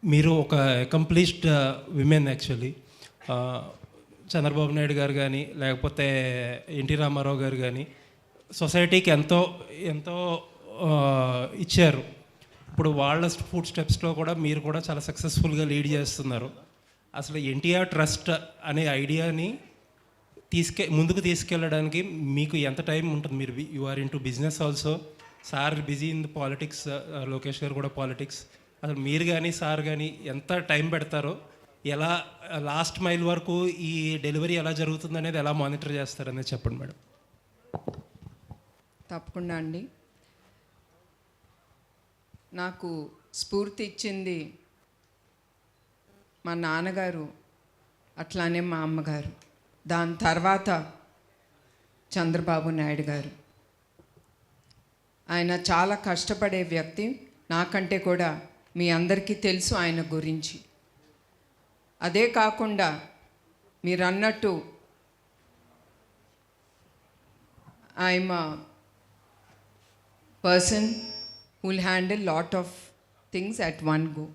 మీరు ఒక accomplished women actually. Chandrababu Naidu గారు కానీ లేకపోతే ఎన్టీ రామారావు గారు కానీ సొసైటీకి ఎంతో ఎంతో ఇచ్చారు. ఇప్పుడు వాళ్ళ ఫుడ్ స్టెప్స్లో కూడా మీరు కూడా చాలా సక్సెస్ఫుల్గా లీడ్ చేస్తున్నారు. అసలు ఎన్టీఆర్ ట్రస్ట్ అనే ఐడియాని ముందుకు తీసుకెళ్ళడానికి మీకు ఎంత టైం ఉంటుంది? మీరు you are into business also, sir busy in the politics, Lokesh గారు కూడా పాలిటిక్స్. అసలు మీరు కానీ సార్ కానీ ఎంత టైం పెడతారో, ఎలా లాస్ట్ మైల్ వరకు ఈ డెలివరీ ఎలా జరుగుతుంది అనేది ఎలా మానిటర్ చేస్తారనేది చెప్పండి మేడం. తప్పకుండా అండి. నాకు స్ఫూర్తి ఇచ్చింది మా నాన్నగారు, అట్లానే మా అమ్మగారు, దాని తర్వాత చంద్రబాబు నాయుడు గారు. ఆయన చాలా కష్టపడే వ్యక్తి, నాకంటే కూడా మీ అందరికీ తెలుసు ఆయన గురించి. అదే కాకుండా మీరు అన్నట్టు I'm person who will handle lot of things at one go.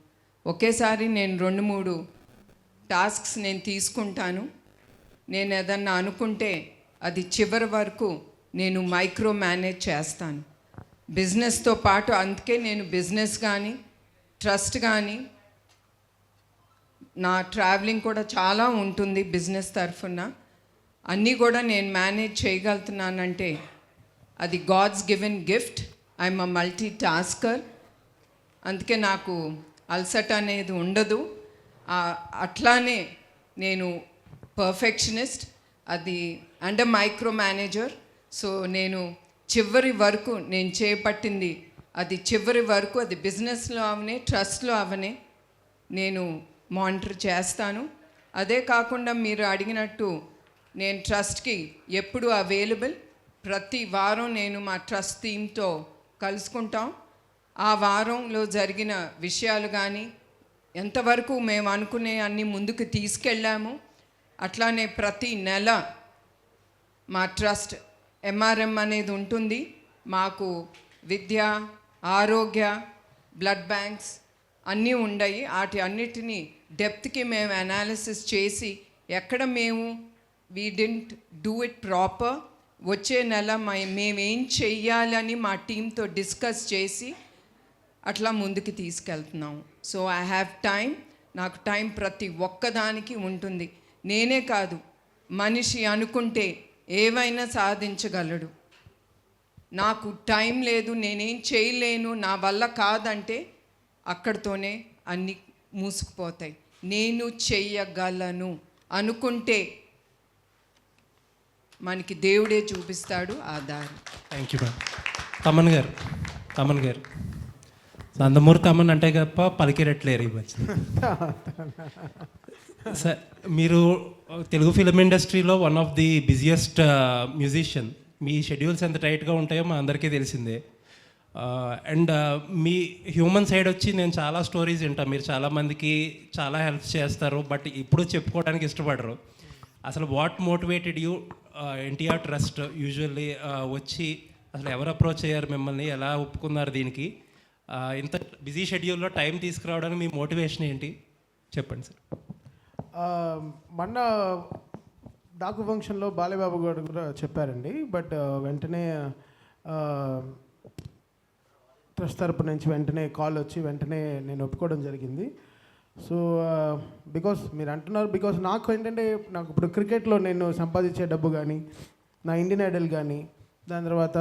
ఒకేసారి నేను 2-3 టాస్క్స్ నేను తీసుకుంటాను. నేను ఏదన్నా అనుకుంటే అది చివరి వరకు నేను మైక్రో మేనేజ్ చేస్తాను బిజినెస్తో పాటు. అందుకే నేను బిజినెస్ కానీ ట్రస్ట్ కానీ, నా ట్రావెలింగ్ కూడా చాలా ఉంటుంది బిజినెస్ తరఫున, అన్నీ కూడా నేను మేనేజ్ చేయగలుగుతున్నానంటే అది God's given gift. I'm a multitasker. అందుకే నాకు అలసట అనేది ఉండదు. అట్లానే నేను పర్ఫెక్షనిస్ట్, అది అండ్ మైక్రో మేనేజర్. సో నేను చివరి వరకు నేను చేపట్టింది అది చివరి వరకు, అది బిజినెస్లో అవనే ట్రస్ట్లో అవనే నేను మానిటర్ చేస్తాను. అదే కాకుండా మీరు అడిగినట్టు నేను ట్రస్ట్కి ఎప్పుడు అవైలబుల్. ప్రతి వారం నేను మా ట్రస్ట్ టీమ్తో కలుసుకుంటాం. ఆ వారంలో జరిగిన విషయాలు కానీ, ఎంతవరకు మేము అనుకునే అన్ని ముందుకు తీసుకెళ్ళాము. అట్లానే ప్రతి నెల మా ట్రస్ట్ ఎంఆర్ఎం అనేది ఉంటుంది. మాకు విద్య, ఆరోగ్య, బ్లడ్ బ్యాంక్స్ అన్నీ ఉన్నాయి. వాటి అన్నిటినీ డెప్త్కి మేము అనాలిసిస్ చేసి ఎక్కడ మేము we didn't do it proper, వచ్చే నెల మేమేం చెయ్యాలని మా టీంతో డిస్కస్ చేసి అట్లా ముందుకు తీసుకెళ్తున్నాము. So I have time. నాకు టైం ప్రతి ఒక్కదానికి ఉంటుంది. నేనే కాదు, మనిషి అనుకుంటే ఏవైనా సాధించగలడు. నాకు టైం లేదు, నేనేం చేయలేను, నా వల్ల కాదంటే అక్కడితోనే అన్నీ మూసుకుపోతాయి. నేను చెయ్యగలను అనుకుంటే మనకి దేవుడే చూపిస్తాడు ఆ దారి. Thank you madam. తమన్ గారు నందమూరి తమన్ అంటే తప్ప పలికిరట్లేరు ఈ మధ్య. సార్, మీరు తెలుగు ఫిలిం ఇండస్ట్రీలో one of the busiest musician. Me schedules ఎంత టైట్గా ఉంటాయో మా అందరికీ తెలిసిందే. అండ్ మీ హ్యూమన్ సైడ్ వచ్చి నేను చాలా స్టోరీస్ వింటాను. మీరు చాలామందికి చాలా హెల్ప్ చేస్తారు, బట్ ఇప్పుడు చెప్పుకోవడానికి ఇష్టపడరు. అసలు what motivated you NTR trust usually వచ్చి అసలు ఎవరు అప్రోచ్ అయ్యారు మిమ్మల్ని, ఎలా ఒప్పుకున్నారు దీనికి? ఇంత బిజీ షెడ్యూల్లో టైం తీసుకురావడానికి మీ మోటివేషన్ ఏంటి చెప్పండి సార్. మొన్న డాకు ఫంక్షన్లో బాలయ్యబాబు గారు కూడా చెప్పారండి. బట్ వెంటనే ట్రస్ట్ తరపు నుంచి వెంటనే కాల్ వచ్చి వెంటనే నేను ఒప్పుకోవడం జరిగింది. సో బికాస్ మీరు అంటున్నారు, బికాస్ నాకు ఏంటంటే, నాకు ఇప్పుడు క్రికెట్లో నేను సంపాదించే డబ్బు కానీ, నా ఇండియన్ ఐడల్ కానీ, దాని తర్వాత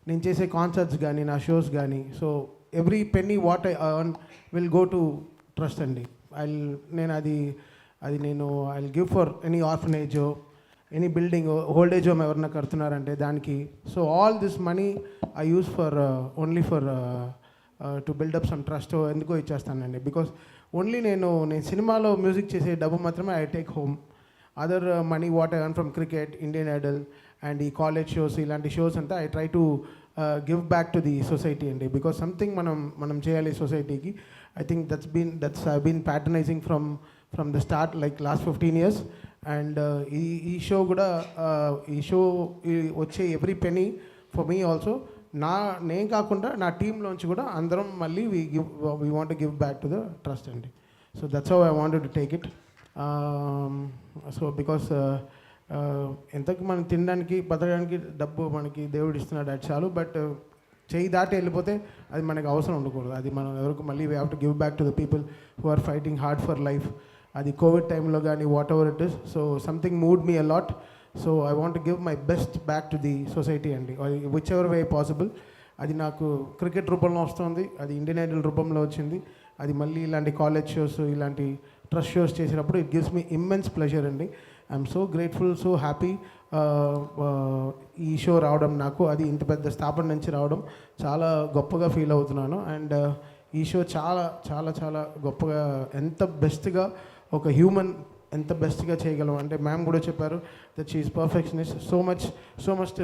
నేను చేసే కాన్సర్ట్స్ కానీ, నా షోస్ కానీ, so every penny what I earn will go to trust అండి. నేను ఐ గివ్ ఫర్ ఎనీ ఆర్ఫనేజో, any building, old age home ఎవరన్నా కడుతున్నారంటే దానికి. So all this money I use for only for to build up some trust. ఎందుకో ఇచ్చేస్తానండి. Because only నేను సినిమాలో మ్యూజిక్ చేసే డబ్బు మాత్రమే I take home. Other money what I earn from cricket, Indian Idol and ఈ కాలేజ్ షోస్, ఇలాంటి shows అంతా I try to give back to the society అండి. బికాస్ సంథింగ్ మనం చేయాలి సొసైటీకి. I think that's I been patronizing from the start, like last 15 years. And ఈ show కూడా, ఈ షో వచ్చే every penny for me also నేను కాకుండా నా టీంలోంచి కూడా అందరం మళ్ళీ we want give back to the trust అండి. So that's how I wanted to take it. So because ఎంతకు మనం తినడానికి బతకడానికి డబ్బు మనకి దేవుడు ఇస్తున్నాడు, అది చాలు. బట్ చేయి దాటి వెళ్ళిపోతే అది మనకు అవసరం ఉండకూడదు. అది మనం ఎవరికి మళ్ళీ we have to give back to the people who are fighting hard for life. అది కోవిడ్ టైంలో కానీ whatever it is. So something moved me a lot. So I want to give my best back to the society అండి, whichever way possible. అది నాకు cricket రూపంలో వస్తుంది, అది Indian Idol రూపంలో వచ్చింది, అది మళ్ళీ ఇలాంటి కాలేజ్ షోస్ ఇలాంటి ట్రస్ట్ షోస్ చేసినప్పుడు it gives me immense pleasure అండి. I'm so grateful, so happy ఈ షో రావడం నాకు. అది ఇంత పెద్ద స్థాపన నుంచి రావడం చాలా గొప్పగా ఫీల్ అవుతున్నాను. అండ్ ఈ షో చాలా చాలా చాలా గొప్పగా, ఎంత బెస్ట్గా ఒక హ్యూమన్ ఎంత బెస్ట్గా చేయగలం అంటే మ్యామ్ కూడా చెప్పారు that she is perfectionist. So much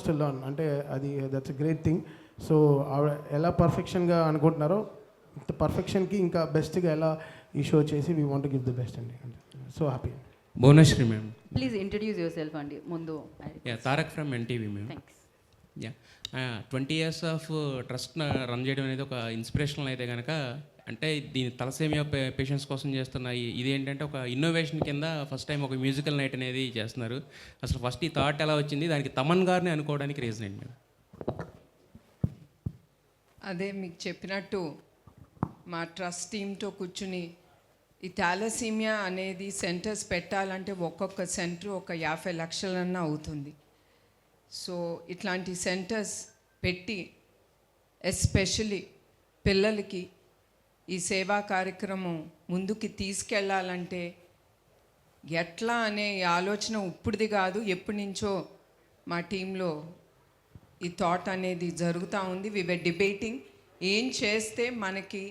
to learn అంటే అది that's a great thing. So ఆవిడ ఎలా పర్ఫెక్షన్గా అనుకుంటున్నారో ఇంత పర్ఫెక్షన్కి ఇంకా బెస్ట్గా ఎలా ఈ షో చేసి we want give the best అండి. So happy. Bhuvaneshwari ma'am. Please introduce yourself అండి ముందు. Tarak from NTV ma'am. Thanks. 20 years of trust run చేయడం అనేది ఒక ఇన్స్పిరేషనల్ అయితే కనుక, అంటే దీని తలసేమియా పేషెంట్స్ కోసం చేస్తున్న ఇది ఏంటంటే ఒక ఇన్నోవేషన్ కింద ఫస్ట్ టైం ఒక మ్యూజికల్ నైట్ అనేది చేస్తున్నారు. అసలు ఫస్ట్ ఈ థాట్ ఎలా వచ్చింది, దానికి తమన్ గారిని అనుకోవడానికి రీజన్ ఏంటి మేడం? అదే మీకు చెప్పినట్టు మా ట్రస్ట్ టీంతో కూర్చుని ఈ థాలసీమియా అనేది సెంటర్స్ పెట్టాలంటే ఒక్కొక్క సెంటర్ ఒక 50 లక్షలన్నా అవుతుంది. సో ఇట్లాంటి సెంటర్స్ పెట్టి ఎస్పెషలీ పిల్లలకి ఈ సేవా కార్యక్రమం ముందుకి తీసుకెళ్ళాలంటే ఎట్లా అనే ఆలోచన ఇప్పుడుది కాదు, ఎప్పటి నుంచో మా టీంలో ఈ థాట్ అనేది జరుగుతూ ఉంది. వి వర్ డిబేటింగ్ ఏం చేస్తే మనకి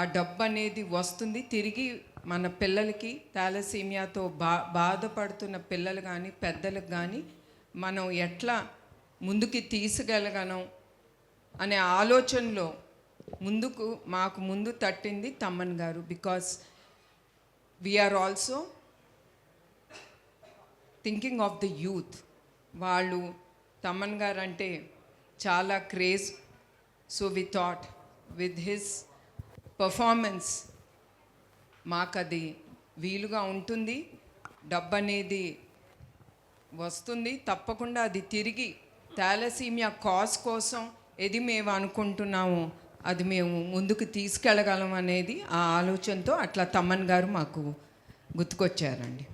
ఆ డబ్బు అనేది వస్తుంది తిరిగి మన పిల్లలకి, థాలసీమియాతో బాధపడుతున్న పిల్లలు కానీ పెద్దలకు కానీ మనం ఎట్లా ముందుకి తీసుకెళ్ళగలం అనే ఆలోచనలో మాకు ముందు తట్టింది తమ్మన్ గారు. Because we're also thinking of the youth. వాళ్ళు తమ్మన్ గారు అంటే చాలా craze. So we thought with his performance మాకు అది వీలుగా ఉంటుంది, డబ్బు అనేది వస్తుంది, తప్పకుండా అది తిరిగి థాలసీమియా కాజ్ కోసం ఏది మేము అనుకుంటున్నామో అది మేము ముందుకు తీసుకెళ్ళగలం అనేది ఆ ఆలోచనతో అట్లా తమ్మన్ గారు మాకు గుర్తుకొచ్చారండి.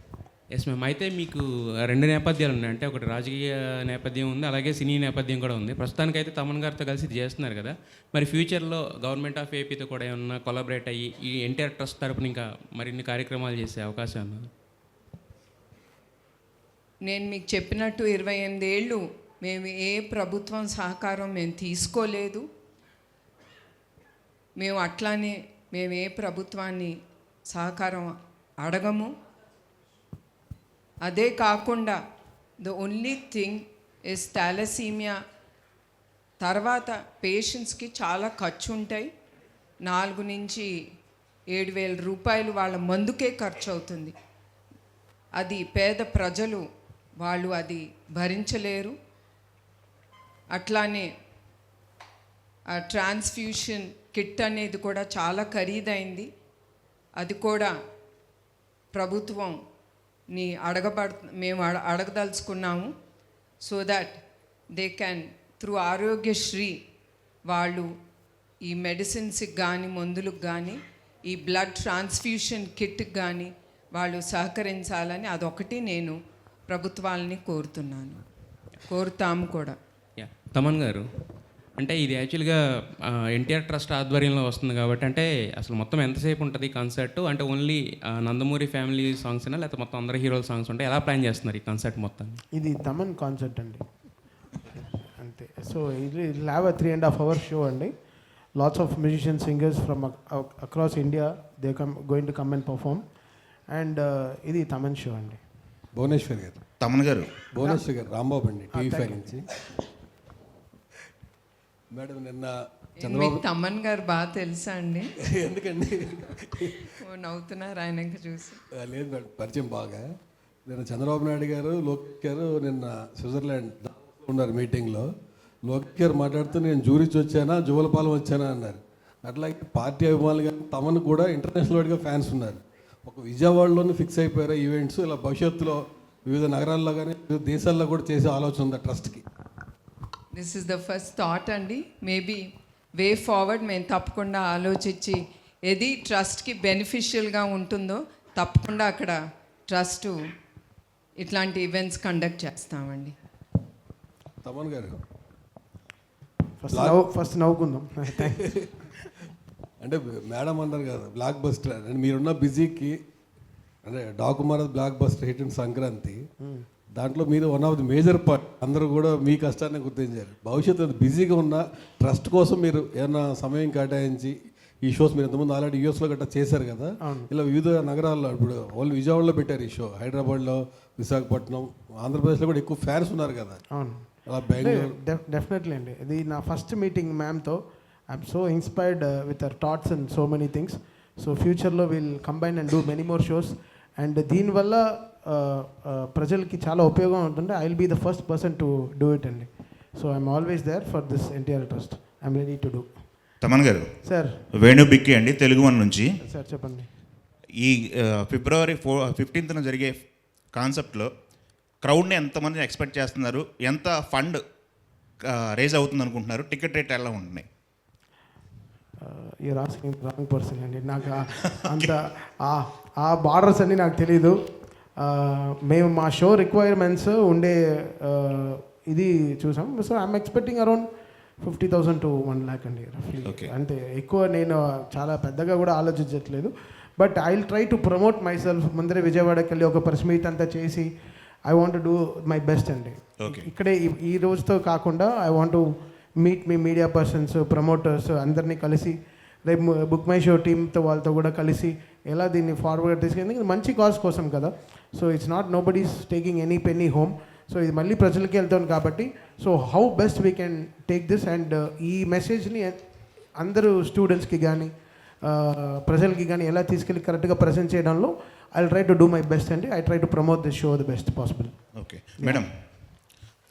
Yes ma'am. అయితే మీకు 2 నేపథ్యాలు ఉన్నాయి, అంటే ఒకటి రాజకీయ నేపథ్యం ఉంది, అలాగే సినీ నేపథ్యం కూడా ఉంది. ప్రస్తుతానికైతే తమన్ గారితో కలిసి ఇది చేస్తున్నారు కదా, మరి ఫ్యూచర్లో గవర్నమెంట్ ఆఫ్ ఏపీతో కూడా ఏమన్నా కొలాబరేట్ అయ్యి ఈ ఎన్టీఆర్ ట్రస్ట్ తరపున ఇంకా మరిన్ని కార్యక్రమాలు చేసే అవకాశం ఉన్నది? నేను మీకు చెప్పినట్టు 28 ఏళ్ళు మేము ఏ ప్రభుత్వం సహకారం మేము తీసుకోలేదు. మేము ఏ ప్రభుత్వాన్ని సహకారం అడగము. అదే కాకుండా the only thing is thalassemia తర్వాత పేషెంట్స్కి చాలా ఖర్చు ఉంటాయి. 4 నుంచి 7,000 రూపాయలు వాళ్ళ మందుకే ఖర్చు అవుతుంది. అది పేద ప్రజలు వాళ్ళు అది భరించలేరు. అట్లానే ఆ ట్రాన్స్ఫ్యూషన్ కిట్ అనేది కూడా చాలా ఖరీదైంది. అది కూడా ప్రభుత్వంని మేము అడగదలుచుకున్నాము. So that they can through Aarogyasri వాళ్ళు ఈ మెడిసిన్స్కి కానీ మందులకు కానీ ఈ బ్లడ్ ట్రాన్స్ఫ్యూషన్ కిట్కి కానీ వాళ్ళు సహకరించాలని అదొకటి నేను ప్రభుత్వాలని కోరుతాము కూడా. తమన్ గారు, అంటే ఇది యాక్చువల్గా ఎన్టీఆర్ ట్రస్ట్ ఆధ్వర్యంలో వస్తుంది కాబట్టి, అంటే అసలు మొత్తం ఎంతసేపు ఉంటుంది కాన్సర్ట్? అంటే ఓన్లీ నందమూరి ఫ్యామిలీ సాంగ్స్నా లేకపోతే మొత్తం అందరు హీరోల సాంగ్స్ ఉంటాయి? ఎలా ప్లాన్ చేస్తున్నారు ఈ కాన్సర్ట్ మొత్తం? ఇది తమన్ కాన్సర్ట్ అండి అంతే. సో ఇది హ్యావ్ a 3.5 hour షో అండి. Lots of musician singers from across India they going to come and perform. And ఇది తమన్ షో అండి. భువనేశ్వర్ గారు. తమన్ గారు. భువనేశ్వర్ గారు. రాంబాబు అండి, టీవీ5 నుంచి. మేడం నిన్న మీకు తమ్మన్ గారు బాగా తెలుసా అండి? ఎందుకండి నవ్వుతున్నారు ఆయనకి చూసి? లేదు మేడం, పరిచయం బాగా. నిన్న చంద్రబాబు నాయుడు గారు, లోకేష్ గారు నిన్న స్విట్జర్లాండ్ ఉన్నారు మీటింగ్లో. లోకేష్ గారు మాట్లాడుతూ నేను జూరిచ్ వచ్చానా జువలపాలెం వచ్చానా అన్నారు. అట్లాగే పార్టీ అభిమానులు కానీ తమను కూడా ఇంటర్నేషనల్ వైడ్గా ఫ్యాన్స్ ఉన్నారు. ఒక విజయవాడలోనే ఫిక్స్ అయిపోయారు ఈవెంట్స్, ఇలా భవిష్యత్తులో వివిధ నగరాల్లో కానీ వివిధ దేశాల్లో కూడా చేసే ఆలోచన ఉంది ట్రస్ట్కి. This is the first thought అండి. మేబీ వే ఫార్వర్డ్ మేము తప్పకుండా ఆలోచించి ఏది ట్రస్ట్కి బెనిఫిషియల్గా ఉంటుందో తప్పకుండా అక్కడ ట్రస్ట్ ఇట్లాంటి ఈవెంట్స్ కండక్ట్ చేస్తామండి. తమన్ గారు ఫస్ట్ నవ్వుకుందాం. అంటే మేడం అన్నారు కదా బ్లాక్ బస్టర్ అంటే మీరున్న బిజీకి అంటే డాకుమారత్ blockbuster hit in Sankranti, దాంట్లో మీరు one of the major part. అందరూ కూడా మీ కష్టాన్ని గుర్తించారు. భవిష్యత్తు బిజీగా ఉన్న ట్రస్ట్ కోసం మీరు ఏమైనా సమయం కేటాయించి ఈ షోస్ మీరు ఇంతకుముందు ఆల్రెడీ యూఎస్లో గట్రా చేశారు కదా, ఇలా వివిధ నగరాల్లో ఇప్పుడు వాళ్ళు విజయవాడలో పెట్టారు ఈ షో, హైదరాబాద్లో, విశాఖపట్నం, ఆంధ్రప్రదేశ్లో కూడా ఎక్కువ ఫ్యాన్స్ ఉన్నారు కదా. అవును, అలా బెంగళూరు. డెఫినెట్లీ అండి. ఇది నా ఫస్ట్ మీటింగ్ మ్యామ్తో. I'm so inspired with our thoughts and so many things. So ఫ్యూచర్లో will combine and do many more shows. And దీనివల్ల ప్రజలకి చాలా ఉపయోగం ఉంటుంది. I will be the first person to do it అండి. So I'm always there for this NTR trust. I'm ready to do. Thaman garu, sir Venu బిక్కి అండి, Telugu one నుంచి. Sir చెప్పండి. ఈ ఫిబ్రవరి 15న జరిగే కాన్సెప్ట్లో క్రౌడ్ని ఎంతమంది ఎక్స్పెక్ట్ చేస్తున్నారు, ఎంత ఫండ్ రేజ్ అవుతుంది అనుకుంటున్నారు, టికెట్ రేట్ ఎలా ఉంటున్నాయి? యూర్ ఆస్కింగ్ రాంగ్ పర్సన్ అండి. నాకు అంత ఆ బార్డర్స్ అన్నీ నాకు తెలీదు. మేము మా షో రిక్వైర్మెంట్స్ ఉండే ఇది చూసాం. So I'm expecting around 50,000 to 1 lakh అండి రఫ్లీ. అంటే ఎక్కువ నేను చాలా పెద్దగా కూడా ఆలోచించట్లేదు. But I will try to promote myself. ముందరే విజయవాడకి వెళ్ళి ఒక ప్రెస్ మీట్ అంతా చేసి I want to do my best అండి. ఇక్కడే ఈ రోజుతో కాకుండా ఐ వాంట్ టు మీట్ మీ మీడియా పర్సన్స్, ప్రమోటర్స్ అందరినీ కలిసి రేపు బుక్ మై షో టీమ్తో వాళ్ళతో కూడా కలిసి ఎలా దీన్ని ఫార్వర్డ్ తీసుకెళ్ళి మంచి కాజ్ కోసం కదా. So it's not nobody is taking any penny home. So ఇది మళ్ళీ ప్రజలకి వెళ్తాను కాబట్టి so how best we can take this and ఈ మెసేజ్ని అందరూ స్టూడెంట్స్కి కానీ ప్రజలకి కానీ ఎలా తీసుకెళ్ళి కరెక్ట్గా ప్రజెంట్ చేయడంలో I try to do my best అండి. I try to promote this show the best possible. Okay madam,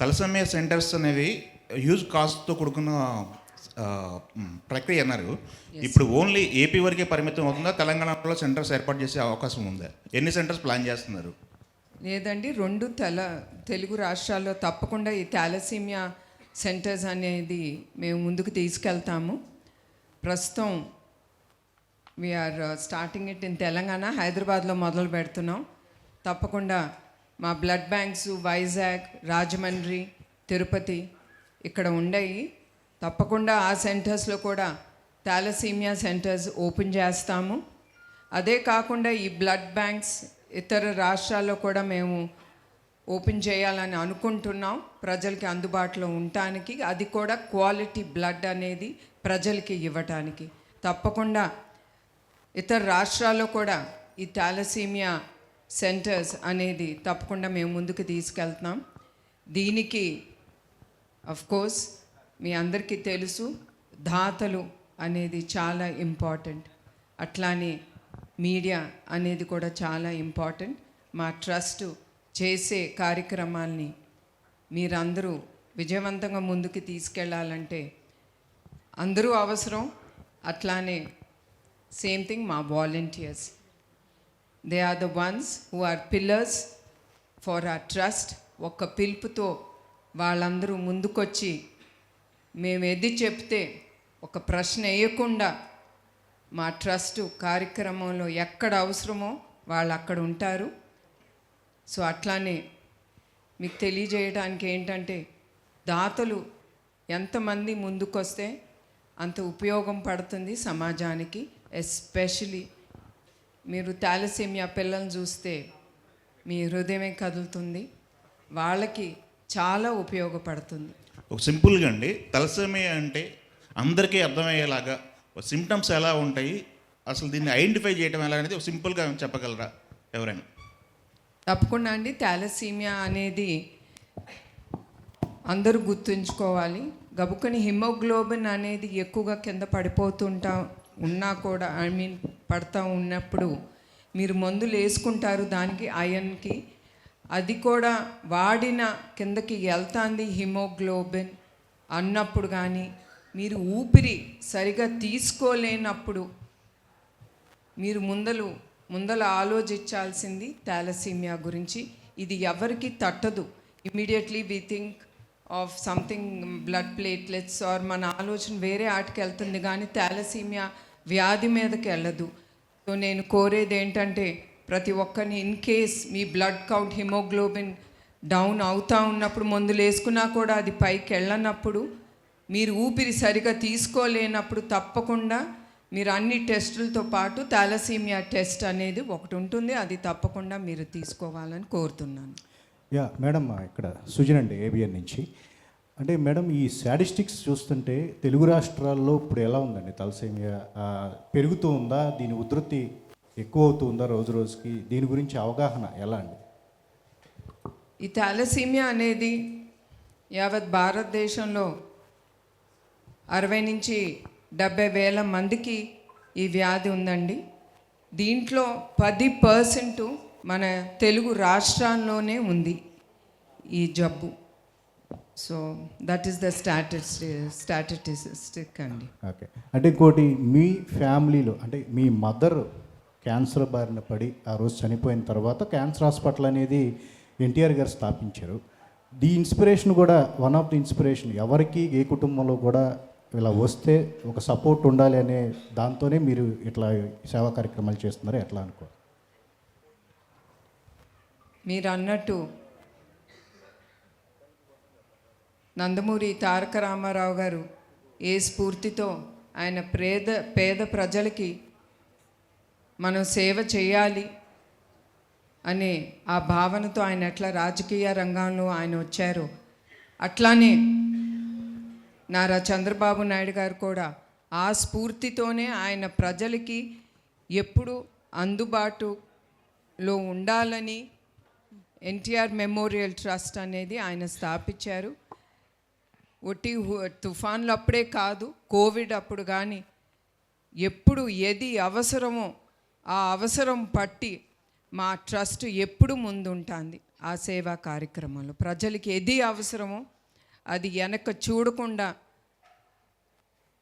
thalassemia centres అనేవి హ్యూజ్ కాస్ట్తో కూడుకున్న ప్రక్రియ అన్నారు. ఇప్పుడు ఓన్లీ ఏపీ వరకే పరిమితం అవుతుందా, తెలంగాణలో సెంటర్స్ ఏర్పాటు చేసే అవకాశం ఉందా? ఎన్ని సెంటర్స్ ప్లాన్ చేస్తున్నారు? లేదండి, 2 తెలుగు రాష్ట్రాల్లో తప్పకుండా ఈ థాలసీమియా సెంటర్స్ అనేది మేము ముందుకు తీసుకెళ్తాము. ప్రస్తుతం we're starting it in Telangana, హైదరాబాద్లో మొదలు పెడుతున్నాం. తప్పకుండా మా బ్లడ్ బ్యాంక్స్ వైజాగ్, రాజమండ్రి, తిరుపతి ఇక్కడ ఉండయి. తప్పకుండా ఆ సెంటర్స్లో కూడా థాలసీమియా సెంటర్స్ ఓపెన్ చేస్తాము. అదే కాకుండా ఈ బ్లడ్ బ్యాంక్స్ ఇతర రాష్ట్రాల్లో కూడా మేము ఓపెన్ చేయాలని అనుకుంటున్నాం, ప్రజలకి అందుబాటులో ఉండటానికి. అది కూడా క్వాలిటీ బ్లడ్ అనేది ప్రజలకి ఇవ్వటానికి. తప్పకుండా ఇతర రాష్ట్రాల్లో కూడా ఈ థాలసీమియా సెంటర్స్ అనేది తప్పకుండా మేము ముందుకు తీసుకెళ్తున్నాం. దీనికి కోర్స్ మీ అందరికీ తెలుసు, దాతలు అనేది చాలా ఇంపార్టెంట్. అట్లానే మీడియా అనేది కూడా చాలా ఇంపార్టెంట్. మా ట్రస్ట్ చేసే కార్యక్రమాల్ని మీరందరూ విజయవంతంగా ముందుకు తీసుకెళ్ళాలంటే అందరూ అవసరం. అట్లానే సేమ్ థింగ్ మా volunteers, they are the ones who are pillars for our trust. ఒక్క పిలుపుతో వాళ్ళందరూ ముందుకొచ్చి మేము ఎది చెప్తే ఒక ప్రశ్న వేయకుండా మా ట్రస్ట్ కార్యక్రమంలో ఎక్కడ అవసరమో వాళ్ళు అక్కడ ఉంటారు. సో అట్లానే మీకు తెలియజేయడానికి ఏంటంటే దాతలు ఎంతమంది ముందుకొస్తే అంత ఉపయోగం పడుతుంది సమాజానికి. ఎస్పెషలీ మీరు థాలసీమియా పిల్లల్ని చూస్తే మీ హృదయమే కదులుతుంది, వాళ్ళకి చాలా ఉపయోగపడుతుంది. ఒక సింపుల్గా అండి, తలసేమియా అంటే అందరికీ అర్థమయ్యేలాగా సిమ్టమ్స్ ఎలా ఉంటాయి, అసలు దీన్ని ఐడెంటిఫై చేయడం ఎలా అనేది సింపుల్గా చెప్పగలరా ఎవరైనా? తప్పకుండా అండి. థాలసీమియా అనేది అందరూ గుర్తుంచుకోవాలి. గబుక్కని హిమోగ్లోబిన్ అనేది ఎక్కువగా కింద ఉన్నా కూడా పడతా ఉన్నప్పుడు మీరు మందులు వేసుకుంటారు దానికి, ఐరన్కి. అది కూడా వాడిన కిందకి వెళ్తాంది హిమోగ్లోబిన్. అన్నప్పుడు కానీ, మీరు ఊపిరి సరిగా తీసుకోలేనప్పుడు మీరు ముందల ఆలోచించాల్సింది థాలసీమియా గురించి. ఇది ఎవరికి తట్టదు. Immediately we think of something blood platelets or మన ఆలోచన వేరే ఆటకి వెళ్తుంది, కానీ థాలసీమియా వ్యాధి మీదకి వెళ్ళదు. సో నేను కోరేది ఏంటంటే ప్రతి ఒక్కరిని, in case me blood count haemoglobin down అవుతూ ఉన్నప్పుడు మందులు వేసుకున్నా కూడా అది పైకి వెళ్ళనప్పుడు, మీరు ఊపిరి సరిగా తీసుకోలేనప్పుడు తప్పకుండా మీరు అన్ని టెస్టులతో పాటు థాలసీమియా టెస్ట్ అనేది ఒకటి ఉంటుంది, అది తప్పకుండా మీరు తీసుకోవాలని కోరుతున్నాను. యా మేడం, ఇక్కడ సుజన్ అండి, ఏబిఎన్ నుంచి. అంటే మేడం, ఈ స్టాటిస్టిక్స్ చూస్తుంటే తెలుగు రాష్ట్రాల్లో ఇప్పుడు ఎలా ఉందండి? తలసేమియా పెరుగుతూ ఉందా? దీని ఉధృతి ఎక్కువ అవుతూ ఉందా రోజు రోజుకి? దీని గురించి అవగాహన ఎలా అండి? ఈ థాలసీమియా అనేది యావత్ భారతదేశంలో 60 నుంచి 70 వేల మందికి ఈ వ్యాధి ఉందండి. దీంట్లో 10% మన తెలుగు రాష్ట్రాల్లోనే ఉంది ఈ జబ్బు. So that is the statistic అండి. ఓకే. అంటే ఇంకోటి, మీ ఫ్యామిలీలో అంటే మీ మదర్ క్యాన్సర్ బారిన పడి ఆ రోజు చనిపోయిన తర్వాత క్యాన్సర్ హాస్పిటల్ అనేది ఎన్టీఆర్ గారు స్థాపించారు. ది ఇన్స్పిరేషన్ కూడా, వన్ ఆఫ్ ది ఇన్స్పిరేషన్, ఎవరికి ఏ కుటుంబంలో కూడా ఇలా వస్తే ఒక సపోర్ట్ ఉండాలి అనే దాంతోనే మీరు ఇట్లా సేవా కార్యక్రమాలు చేస్తున్నారు, ఎట్లా అనుకో? మీరు అన్నట్టు నందమూరి తారక రామారావు గారు ఏ స్ఫూర్తితో ఆయన పేద ప్రజలకి మనం సేవ చేయాలి అనే ఆ భావనతో ఆయన ఎట్లా రాజకీయ రంగంలో ఆయన వచ్చారో, అట్లానే నారా చంద్రబాబు నాయుడు గారు కూడా ఆ స్ఫూర్తితోనే ఆయన ప్రజలకి ఎప్పుడు అందుబాటులో ఉండాలని ఎన్టీఆర్ మెమోరియల్ ట్రస్ట్ అనేది ఆయన స్థాపించారు. ఒట్టి తుఫాన్లు అప్పుడే కాదు, కోవిడ్ అప్పుడు కానీ ఎప్పుడు ఏది అవసరమో ఆ అవసరం పట్టి మా ట్రస్ట్ ఎప్పుడు ముందుంటుంది ఆ సేవా కార్యక్రమంలో. ప్రజలకి ఏది అవసరమో అది వెనక చూడకుండా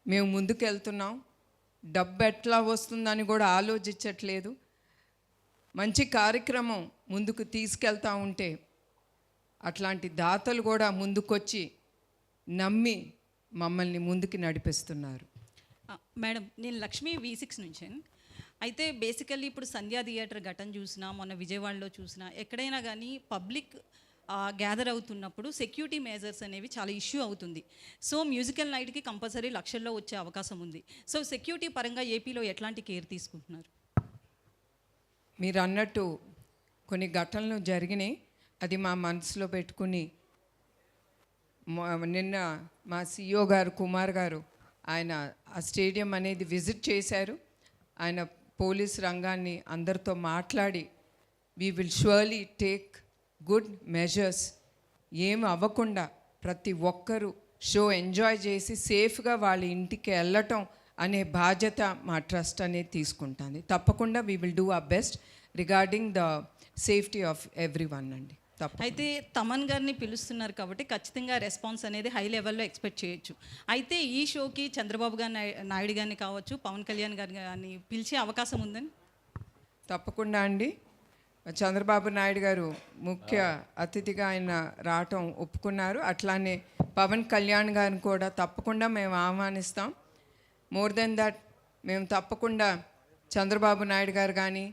మేము ముందుకెళ్తున్నాం. డబ్బు ఎట్లా వస్తుందని కూడా ఆలోచించట్లేదు. మంచి కార్యక్రమం ముందుకు తీసుకెళ్తా ఉంటే అట్లాంటి దాతలు కూడా ముందుకొచ్చి నమ్మి మమ్మల్ని ముందుకు నడిపిస్తున్నారు. మేడం, నేను లక్ష్మీ V6 నుంచి. అయితే బేసికల్లీ ఇప్పుడు సంధ్యా థియేటర్ ఘటన చూసినా, మొన్న విజయవాడలో చూసినా, ఎక్కడైనా కానీ పబ్లిక్ గ్యాదర్ అవుతున్నప్పుడు సెక్యూరిటీ మెజర్స్ అనేవి చాలా ఇష్యూ అవుతుంది. సో మ్యూజికల్ నైట్కి కంపల్సరీ లక్షల్లో వచ్చే అవకాశం ఉంది. సో సెక్యూరిటీ పరంగా ఏపీలో ఎట్లాంటి కేర్ తీసుకుంటున్నారు? మీరు అన్నట్టు కొన్ని ఘటనలు జరిగినాయి, అది మా మనసులో పెట్టుకుని నిన్న మా CEO గారు కుమార్ గారు ఆయన ఆ స్టేడియం అనేది విజిట్ చేశారు. ఆయన పోలీస్ రంగాన్ని అందరితో మాట్లాడి we will surely take good measures, ఏం అవ్వకుండా ప్రతి ఒక్కరూ షో ఎంజాయ్ చేసి సేఫ్గా వాళ్ళ ఇంటికి వెళ్ళటం అనే బాధ్యత మా ట్రస్ట్ అనేది తీసుకుంటుంది. తప్పకుండా we will do our best regarding the safety of every one అండి. అయితే తమన్ గారిని పిలుస్తున్నారు కాబట్టి ఖచ్చితంగా రెస్పాన్స్ అనేది హై లెవెల్లో ఎక్స్పెక్ట్ చేయొచ్చు. అయితే ఈ షోకి చంద్రబాబు గారు నాయుడు గారిని కావచ్చు, పవన్ కళ్యాణ్ గారిని కానీ పిలిచే అవకాశం ఉందని? తప్పకుండా అండి. చంద్రబాబు నాయుడు గారు ముఖ్య అతిథిగా ఆయన రావటం ఒప్పుకున్నారు. అట్లానే పవన్ కళ్యాణ్ గారిని కూడా తప్పకుండా మేము ఆహ్వానిస్తాం. మోర్ దెన్ దట్ మేము తప్పకుండా చంద్రబాబు నాయుడు గారు కానీ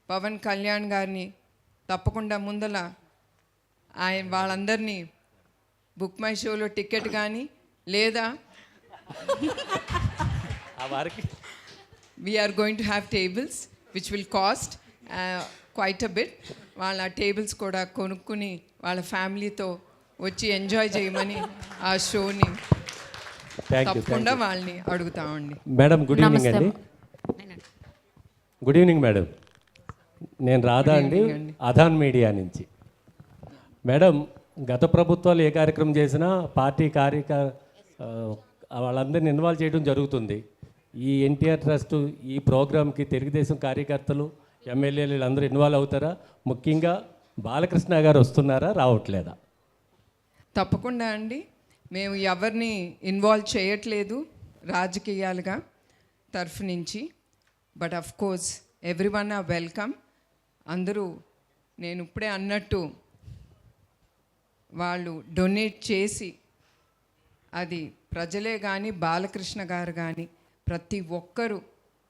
పవన్ కళ్యాణ్ గారిని తప్పకుండా ముందల ఆయన వాళ్ళందరినీ బుక్ మై షోలో టికెట్ కానీ లేదా we're going to have tables which will cost quite a bit. వాళ్ళ టేబుల్స్ కూడా కొనుక్కుని వాళ్ళ ఫ్యామిలీతో వచ్చి ఎంజాయ్ చేయమని ఆ షోని తప్పకుండా వాళ్ళని అడుగుతామండి. మేడం గుడ్ ఈవినింగ్ అండి. Good evening madam. నేను రాధా అండి, అధాన్ మీడియా నుంచి. మేడం, గత ప్రభుత్వాలు ఏ కార్యక్రమం చేసినా పార్టీ వాళ్ళందరినీ ఇన్వాల్వ్ చేయడం జరుగుతుంది. ఈ ఎన్టీఆర్ ట్రస్ట్ ఈ ప్రోగ్రామ్కి తెలుగుదేశం కార్యకర్తలు, ఎమ్మెల్యేలు వీళ్ళందరూ ఇన్వాల్వ్ అవుతారా? ముఖ్యంగా బాలకృష్ణ గారు వస్తున్నారా, రావట్లేదా? తప్పకుండా అండి. మేము ఎవరిని ఇన్వాల్వ్ చేయట్లేదు రాజకీయాలుగా తరఫు నుంచి. But of course every one or welcome. అందరూ నేను ఇప్పుడే అన్నట్టు వాళ్ళు డొనేట్ చేసి, అది ప్రజలే కానీ బాలకృష్ణ గారు కానీ ప్రతి ఒక్కరూ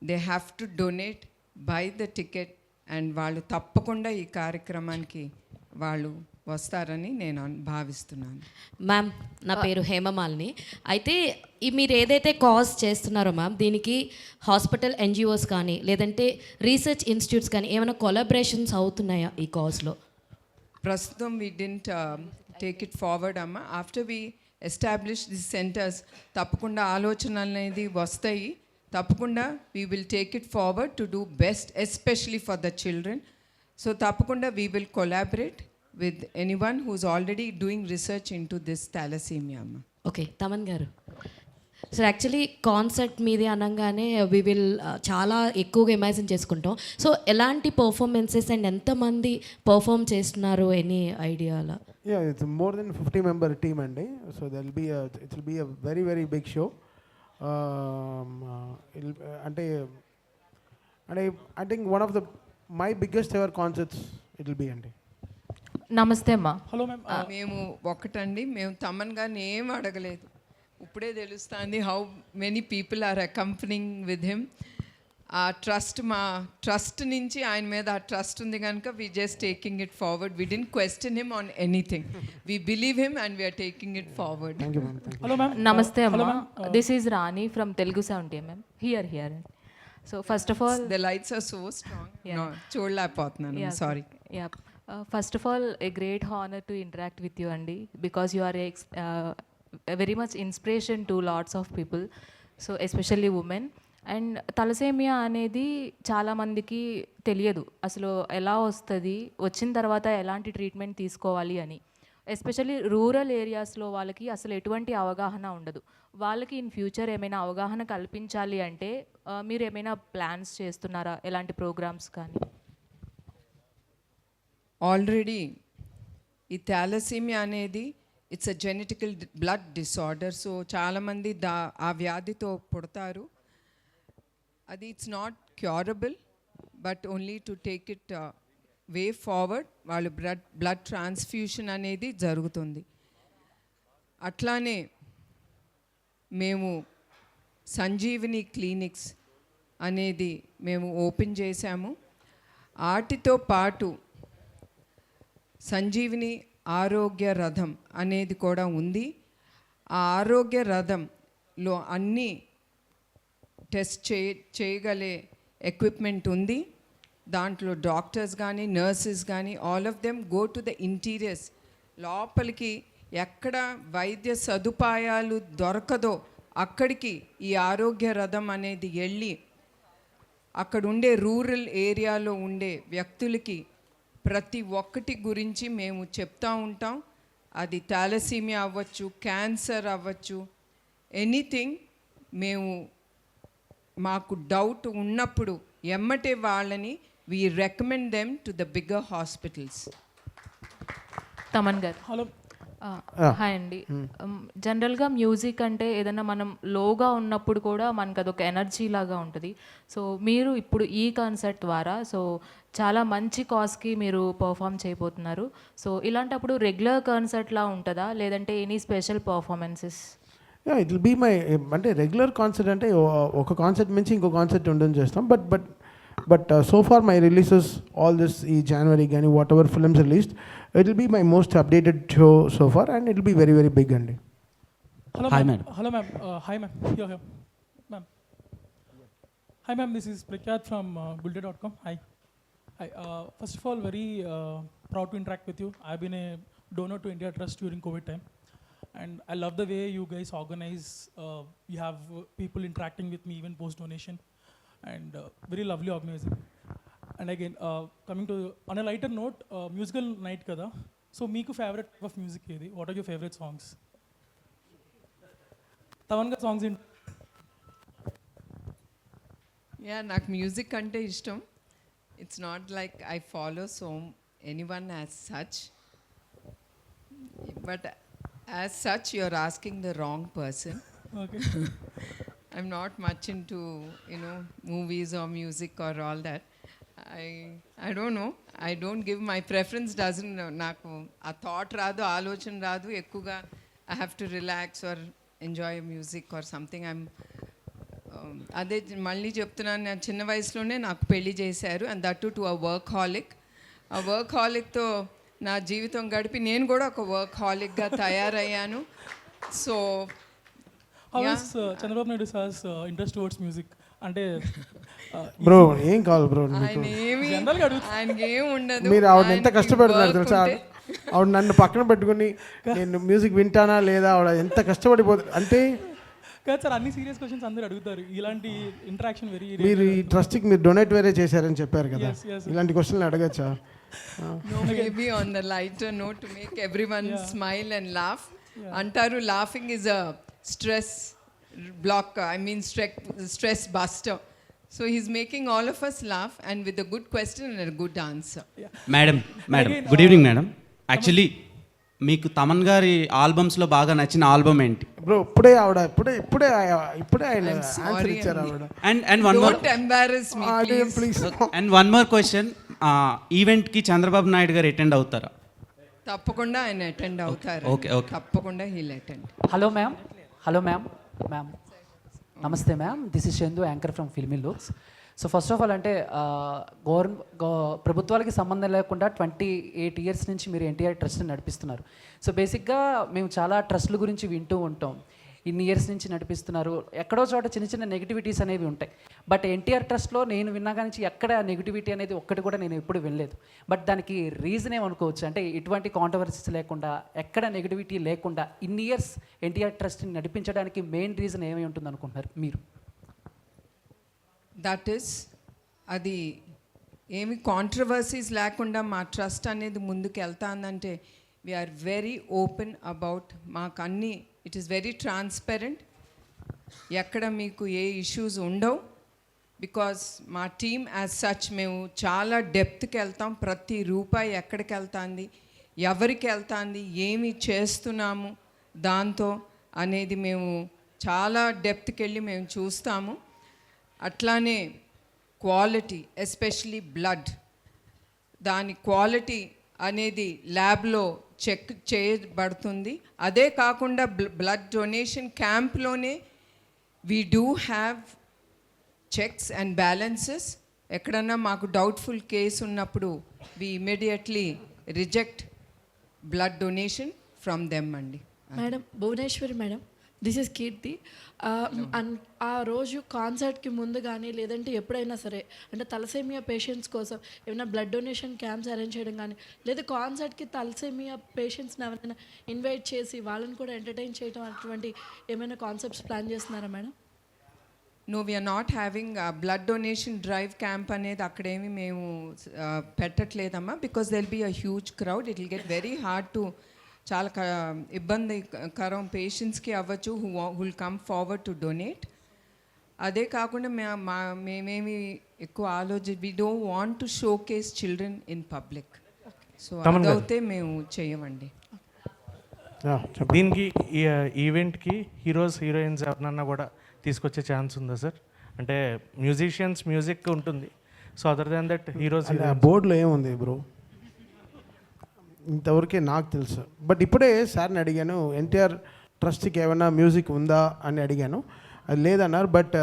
they have to donate by the ticket. And వాళ్ళు తప్పకుండా ఈ కార్యక్రమానికి వాళ్ళు వస్తారని నేను భావిస్తున్నాను. మ్యామ్, నా పేరు హేమమాలిని. అయితే మీరు ఏదైతే కాజ్ చేస్తున్నారో మ్యామ్, దీనికి హాస్పిటల్ ఎన్జిఓస్ కానీ లేదంటే రీసెర్చ్ ఇన్స్టిట్యూట్స్ కానీ ఏమైనా కొలాబరేషన్స్ అవుతున్నాయా ఈ కాజ్లో? ప్రస్తుతం we didn't take it forward అమ్మ. After we establish the centres తప్పకుండా ఆలోచనలు అనేది వస్తాయి. తప్పకుండా we will take it forward to do best especially for the children. So తప్పకుండా we will collaborate with anyone who's already doing research in to this thalassemia అమ్మ. Okay, Thaman garu. So actually concert మీది అనగానే we will చాలా ఎక్కువగా imagine చేసుకుంటాం. So ఎలాంటి performances and ఎంతమంది perform చేస్తున్నారు, ఎనీ ఐడియా అలా? Yeah, it's more than 50-member team అండి. So it will be a very very big show. అంటే I think one of my biggest ever concerts it will be అండి. నమస్తే అమ్మా. Hello ma'am. మేము ఒకటండి, మేము తమన్ గారిని ఏం అడగలేదు. ఇప్పుడే తెలుస్తుంది how many people are accompanying with him. ఆ ట్రస్ట్, మా ట్రస్ట్ నుంచి ఆయన మీద ఆ ట్రస్ట్ ఉంది కనుక we just taking it forward. We don't question him on anything. We believe him and we're taking it forward. Thank you ma'am. Hello ma'am. నమస్తే అమ్మా. This is Rani from Telugu 70 mm. Here. So first of all the lights are so strong. చూడలేకపోతున్నాను, sorry. First of all a great honour to interact with you అండి, because you are very much inspiration to lots of people, so especially women. And thalassemia అనేది చాలామందికి తెలియదు అసలు ఎలా వస్తుంది, వచ్చిన తర్వాత ఎలాంటి ట్రీట్మెంట్ తీసుకోవాలి అని. ఎస్పెషల్లీ రూరల్ ఏరియాస్లో వాళ్ళకి అసలు ఎటువంటి అవగాహన ఉండదు. వాళ్ళకి ఇన్ ఫ్యూచర్ ఏమైనా అవగాహన కల్పించాలి అంటే మీరు ఏమైనా ప్లాన్స్ చేస్తున్నారా, ఎలాంటి ప్రోగ్రామ్స్ కానీ? ఆల్రెడీ ఈ థాలసీమియా అనేది it's a genetical blood disorder. So చాలామంది ఆ వ్యాధితో పుడతారు. అది it's not curable, but only to take it way forward. వాళ్ళు బ్లడ్ ట్రాన్స్ఫ్యూషన్ అనేది జరుగుతుంది. అట్లానే మేము సంజీవిని క్లినిక్స్ అనేది మేము ఓపెన్ చేశాము. వాటితో పాటు సంజీవిని ఆరోగ్య రథం అనేది కూడా ఉంది. ఆ ఆరోగ్య రథంలో అన్ని టెస్ట్ చేయగలే ఎక్విప్మెంట్ ఉంది. దాంట్లో డాక్టర్స్ కానీ నర్సెస్ కానీ all of them go to the interiors. లోపలికి ఎక్కడ వైద్య సదుపాయాలు దొరకదో అక్కడికి ఈ ఆరోగ్య రథం అనేది వెళ్ళి అక్కడ ఉండే రూరల్ ఏరియాలో ఉండే వ్యక్తులకి ప్రతి ఒక్కటి గురించి మేము చెప్తూ ఉంటాం. అది థాలసీమియా అవ్వచ్చు, క్యాన్సర్ అవ్వచ్చు, ఎనీథింగ్. మేము మాకు డౌట్ ఉన్నప్పుడు ఎమ్మటే వాళ్ళని we recommend them to the bigger hospitals. Thaman గారు. హలో. హాయ్ అండి. జనరల్గా మ్యూజిక్ అంటే ఏదైనా మనం లోగా ఉన్నప్పుడు కూడా మనకు అదొక ఎనర్జీ లాగా ఉంటుంది. సో మీరు ఇప్పుడు ఈ కాన్సర్ట్ ద్వారా సో చాలా మంచి కాజ్కి మీరు పర్ఫామ్ చేయబోతున్నారు. సో ఇలాంటప్పుడు రెగ్యులర్ కాన్సర్ట్లా ఉంటుందా, లేదంటే any special performances? It will be my, అంటే రెగ్యులర్ కాన్సర్ట్ అంటే ఒక కాన్సర్ట్ నుంచి ఇంకో కాన్సర్ట్ ఉండడం చేస్తాం. But so far my releases all this ఈ జనవరి కానీ whatever films released, it will be my most updated show so far and it will be very very big andi. Hello. Hi ma'am. Hello ma'am. Hi ma'am. Here ma'am. Hi ma'am, this is Prakyat from Gulde.com. Hi. First of all, very proud to interact with you. I've been a donor to India Trust during COVID time, and I love the way you guys organize. You have people interacting with me even post donation, and very lovely organizing. And again, coming to on a lighter note, musical night kada. So meeku favorite type of music edi? What are your favorite songs? Tavan ga songs in. Yeah, నాకు music అంటే ఇష్టం. It's not like I follow so anyone as such, but As such, you're asking the wrong person. Okay. I'm not much into, movies or music or all that. I don't know. I don't give my preference doesn't నాకు ఆ thought రాదు, ఆలోచన రాదు ఎక్కువగా. I have to relax or enjoy music or something. అదే మళ్ళీ చెప్తున్నాను, నేను చిన్న వయసులోనే నాకు పెళ్లి చేశారు, and that to a workaholic. ఆ వర్క్ హాలిక్తో నా జీవితం గడిపి నేను కూడా ఒక వర్క్ హాలిక్గా తయారయ్యాను. So How is Chandrababu Naidu sir's interest towards music? అంటే బ్రో ఏం కావాలి బ్రో ఆయన ఏమి జనరల్గా అడుగుతా. ఆయనకి ఏం ఉండదు. మీరు ఆవిడ ఎంత ఆయనకి కష్టపడుతున్నారు work తెలుసా? ఉంటే ఆవిడ నన్ను పక్కన పెట్టుకుని నేను మ్యూజిక్ వింటానా లేదా ఆవిడ ఎంత కష్టపడిపోతుంది అంటే. కాదు సార్, అన్ని సీరియస్ క్వశ్చన్స్ అందరూ అడుగుతారు. ఇలాంటి ఇంటరాక్షన్ వెరీ మీరు ఈ ట్రస్ట్కి మీరు డొనేట్ వేరే చేశారని చెప్పారు కదా, Yes, yes. ఇలాంటి క్వశ్చన్లు అడగచ్చా? No, maybe on the lighter note to make everyone smile and laugh. Antaru laughing is a stress blocker. I mean stress buster. So he's making all of us laugh and with a good question and a good answer. Madam good evening madam. Actually మీకు తమన్ గారి ఆల్బమ్స్లో బాగా నచ్చిన album ఏంటి? Bro ఇప్పుడే ఆయన answer ఇచ్చారు ఆవిడ. And one more Don't embarrass me, please. Please. And one more question, ఈవెంట్కి చంద్రబాబు నాయుడు గారు అటెండ్ అవుతారా? తప్పకుండా ఆయన అటెండ్ అవుతారు. Okay, okay. తప్పకుండా he'll attend. హలో మ్యామ్ నమస్తే ma'am, this is Chandu, anchor from filmy looks. So first of all అంటే ప్రభుత్వాలకి సంబంధం లేకుండా 28 years నుంచి మీరు ఎన్టీఆర్ ట్రస్ట్ని నడిపిస్తున్నారు. సో బేసిక్గా మేము చాలా ట్రస్ట్ల గురించి వింటూ ఉంటాం, ఇన్ని ఇయర్స్ నుంచి నడిపిస్తున్నారు. ఎక్కడో చోట చిన్న చిన్న నెగిటివిటీస్ అనేవి ఉంటాయి. బట్ ఎన్టీఆర్ ట్రస్ట్లో నేను విన్నా కానీ ఎక్కడ నెగిటివిటీ అనేది ఒక్కటి కూడా నేను ఎప్పుడు వినలేదు. బట్ దానికి రీజన్ ఏమనుకోవచ్చు అంటే ఎటువంటి కాంట్రవర్సీస్ లేకుండా, ఎక్కడ నెగిటివిటీ లేకుండా ఇన్ని ఇయర్స్ ఎన్టీఆర్ ట్రస్ట్ని నడిపించడానికి మెయిన్ రీజన్ ఏమై ఉంటుంది అనుకుంటున్నారు మీరు? దట్ ఈస్ అది ఏమి కాంట్రవర్సీస్ లేకుండా మా ట్రస్ట్ అనేది ముందుకు వెళ్తాందంటే వీఆర్ వెరీ ఓపెన్ అబౌట్, మాకు అన్నీ ఇట్ ఈస్ వెరీ ట్రాన్స్పరెంట్, ఎక్కడ మీకు ఏ ఇష్యూస్ ఉండవు. బికాస్ మా టీమ్ యాజ్ సచ్ మేము చాలా డెప్త్కి వెళ్తాం, ప్రతి రూపాయి ఎక్కడికి వెళ్తుంది, ఎవరికి వెళ్తుంది, ఏమి చేస్తున్నాము దాంతో అనేది మేము చాలా డెప్త్కి వెళ్ళి మేము చూస్తాము. అట్లానే క్వాలిటీ, ఎస్పెషలీ బ్లడ్, దాని క్వాలిటీ అనేది ల్యాబ్లో చెక్ చేయబడుతుంది. అదే కాకుండా బ్లడ్ డొనేషన్ క్యాంప్లోనే we do have checks and balances. ఎక్కడన్నా మాకు డౌట్ఫుల్ కేసు ఉన్నప్పుడు we immediately reject blood donation from them అండి. Madam Bhuvaneshwari madam, this is Keerthi. ఆ రోజు కాన్సర్ట్కి ముందు కానీ లేదంటే ఎప్పుడైనా సరే అంటే తలసేమియా పేషెంట్స్ కోసం ఏమైనా బ్లడ్ డొనేషన్ క్యాంప్స్ అరేంజ్ చేయడం కానీ, లేదా కాన్సర్ట్కి తలసేమియా పేషెంట్స్ని ఎవరైనా ఇన్వైట్ చేసి వాళ్ళని కూడా ఎంటర్టైన్ చేయడం అటువంటి ఏమైనా కాన్సెప్ట్స్ ప్లాన్ చేస్తున్నారా madam? No, we're not having blood donation drive camp అనేది అక్కడేమి మేము పెట్టట్లేదమ్మా. Because they'll be a huge crowd, it will get very hard to, చాలా ఇబ్బందికరం పేషెంట్స్కి అవ్వచ్చు who will come forward to donate. అదే కాకుండా మేమేమి ఎక్కువ we don't want to showcase children in public. So అదైతే మేము చేయమండి. దీనికి ఈవెంట్కి హీరోయిన్స్ ఎవరన్నా కూడా తీసుకొచ్చే ఛాన్స్ ఉందా సార్? అంటే మ్యూజిషియన్స్ మ్యూజిక్ ఉంటుంది, so other than that heroes బోర్డులో ఏముంది బ్రో ఇంతవరకే నాకు తెలుసు. బట్ ఇప్పుడే సార్ని అడిగాను, ఎన్టీఆర్ ట్రస్ట్కి ఏమైనా మ్యూజిక్ ఉందా అని అడిగాను, అది లేదన్నారు. బట్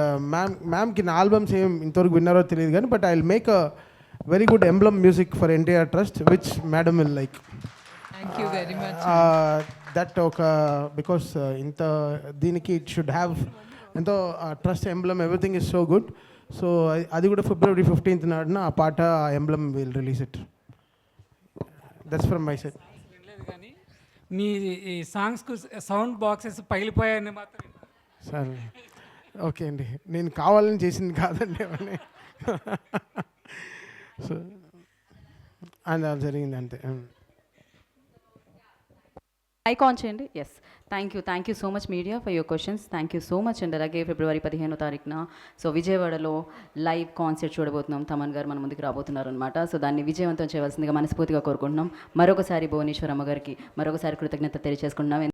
మ్యామ్కి నా ఆల్బమ్స్ ఏం ఇంతవరకు విన్నారో తెలియదు కానీ, but I will make a very good emblem music for NTR trust which madam will like. Thank you very much. That ఒక బికాస్ ఇంత దీనికి ఇట్ షుడ్ హ్యావ్ ఎంతో trust emblem, everything is so good. So అది కూడా February 15th నాడున ఆ పాట, ఆ emblem will release it. That's from my side. కానీ మీ సాంగ్స్కు సౌండ్ బాక్సెస్ పగిలిపోయాయని మాత్రం సార్ ఓకే అండి, నేను కావాలని చేసింది కాదండి అవన్నీ. సో అది జరిగింది అంతే. మైక్ ఆన్ చేయండి. Yes, thank you so much media for your questions. Thank you so much అండి. అలాగే February 15వ తారీఖున సో విజయవాడలో లైవ్ కాన్సర్ట్ చూడబోతున్నాం. తమన్ గారు మన ముందుకు రాబోతున్నారు అనమాట. సో దాన్ని విజయవంతం చేయవలసిందిగా మనస్ఫూర్తిగా కోరుకుంటున్నాం. మరొకసారి భువనేశ్వర్ అమ్మ గారికి మరొకసారి కృతజ్ఞత తెలియజేసుకుంటున్నాం.